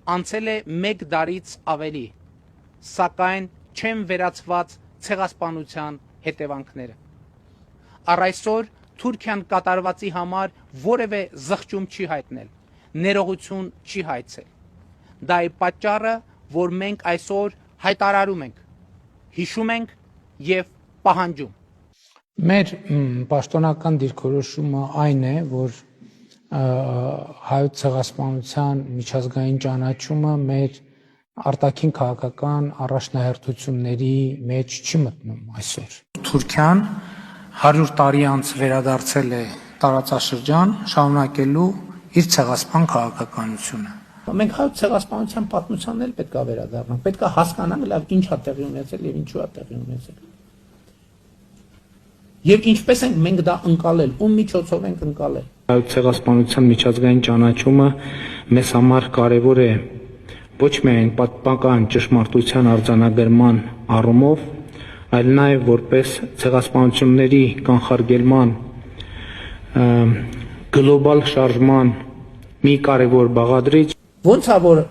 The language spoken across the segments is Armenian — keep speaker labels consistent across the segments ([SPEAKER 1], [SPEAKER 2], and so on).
[SPEAKER 1] Անցել է 1 դարից ավելի, սակայն չեն վերացված ցեղասպանության հետևանքները։ Առ այսօր Թուրքիան կատարվածի համար որևէ զղջում չի հայտնել, ներողություն չի հայցել։ Դա է պատճառը, որ մենք այսօր հայտարարում ենք, հիշում ենք եւ պահանջում։
[SPEAKER 2] Մեր պաշտոնական դիրքորոշումը այն է, որ հայոց ցեղասպանության միջազգային ճանաչումը մեր արտաքին քաղաքական առաջնահերթությունների մեջ չի մտնում այսօր։ Թուրքիան 100 տարի անց վերադարձել է տարածաշրջան, շարունակելու իր ցեղասպան քաղաքականությունը։ Մենք հայոց ցեղասպանության պատմությանն էլ պետք է վերադառնանք, պետք է հասկանանք լավ ինչ է տեղի ունեցել եւ ինչու է տեղի ունեցել։ Եվ ինչպես ենք մենք դա ընկալել, ում միջոցով ենք ընկալել։ Հայոց ցեղասպանության միջազգային ճանաչումը մեզ համար կարևոր է ոչ միայն պատմական ճշմարտության արձանագրման առումով, այլ նաև որպես ցեղասպանությունների կանխարգելման գլոբալ շարժման մի կարևոր բաղադրիչ։ Ոնց է որ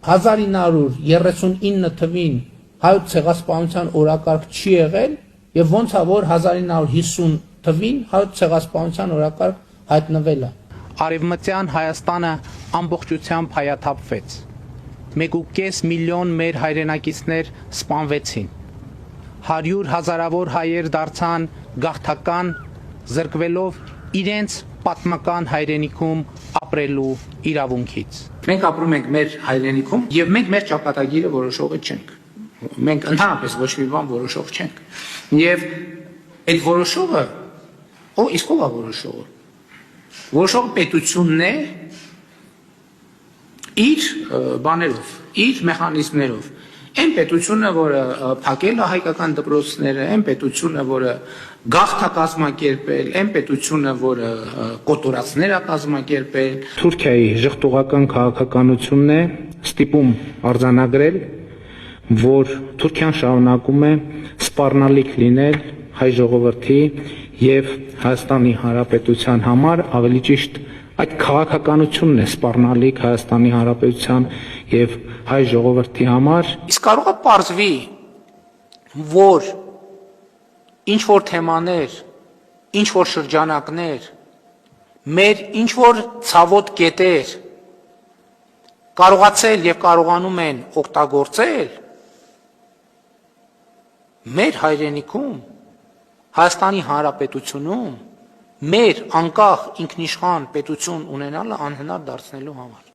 [SPEAKER 2] 1939 թվին հայոց ցեղասպանության օրակարգ չի եղել եւ ոնց է որ 1950 թվին հայոց ցեղասպանության օրակարգ հայտնվել է։
[SPEAKER 1] Արևմտյան Հայաստանը ամբողջությամբ հայաթափվեց։ 1.5 միլիոն մեր հայրենակիցներ սպանվեցին։ 100 հազարավոր հայեր դարձան գաղթական, զրկվելով իրենց պատմական հայրենիքում ապրելու իրավունքից։
[SPEAKER 2] Մենք ապրում ենք մեր հայրենիքում եւ մենք մեր ճակատագիրը որոշողը չենք։ Մենք ընդհանրապես ոչ մի բան որոշող չենք։ Եվ այդ որոշողը իսկ ով է որոշողը։ Որոշողը պետությունն է իր բաներով, իր մեխանիզմներով։ Այն պետությունը, որը փակել է հայկական դպրոցները, այն պետությունը, որը գաղթ է կազմակերպել, այն պետությունը, որը կոտորածներ է կազմակերպել։ Թուրքիայի ժխտողական քաղաքականությունն է ստիպում արձանագրել, որ Թուրքիան շարունակում է սպառնալիք լինել հայ ժողովրդի եւ Հայաստանի Հանրապետության համար, ավելի ճիշտ այդ քաղաքականությունն է սպառնալիք Հայաստանի Հանրապետության եւ հայ ժողովրդի համար։ Իսկ կարող է պարզվի, որ ինչ որ թեմաներ, ինչ որ շրջանակներ, մեր ինչ որ ցավոտ կետեր կարողացել եւ կարողանում են օգտագործել մեր հայրենիքում, Հայաստանի Հանրապետությունում, մեր անկախ ինքնիշխան պետություն ունենալը անհնար դարձնելու համար։